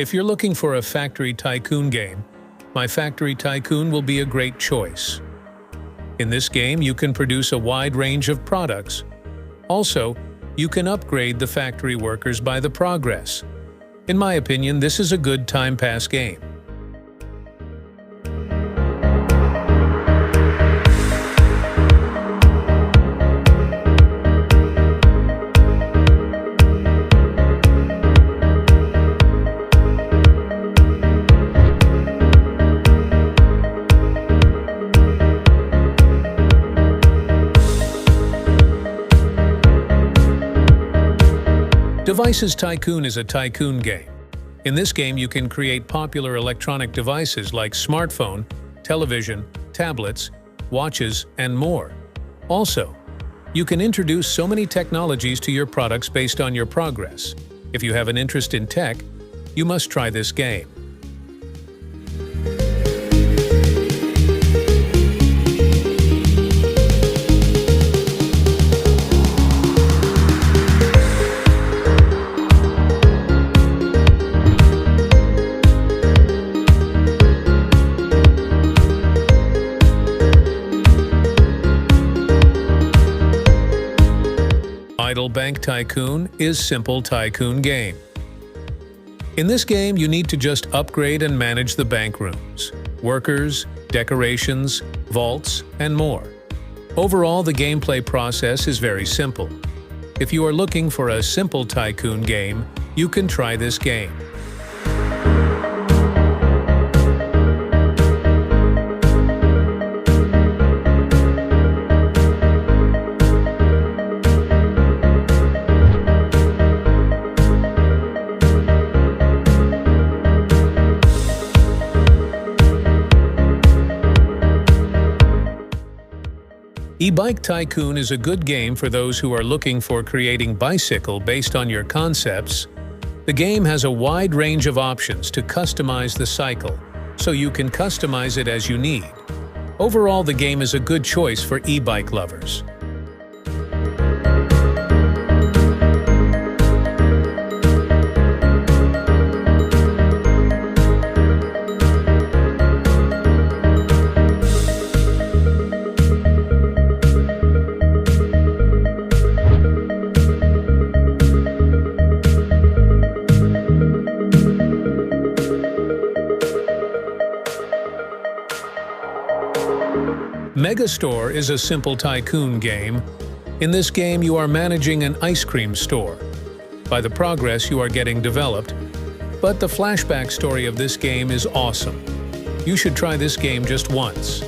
If you're looking for a Factory Tycoon game, my Factory Tycoon will be a great choice. In this game, you can produce a wide range of products. Also, you can upgrade the factory workers by the progress. In my opinion, this is a good time pass game. Devices Tycoon is a tycoon game. In this game, you can create popular electronic devices like smartphone, television, tablets, watches, and more. Also, you can introduce so many technologies to your products based on your progress. If you have an interest in tech, you must try this game. Bank Tycoon is simple tycoon game. In this game, you need to just upgrade and manage the bank rooms, workers, decorations, vaults, and more. Overall, the gameplay process is very simple. If you are looking for a simple tycoon game, you can try this game. E-Bike Tycoon is a good game for those who are looking for creating bicycle based on your concepts. The game has a wide range of options to customize the cycle, so you can customize it as you need. Overall, the game is a good choice for e-bike lovers. Megastore is a simple tycoon game. In this game, you are managing an ice cream store. By the progress, you are getting developed, but the flashback story of this game is awesome. You should try this game just once.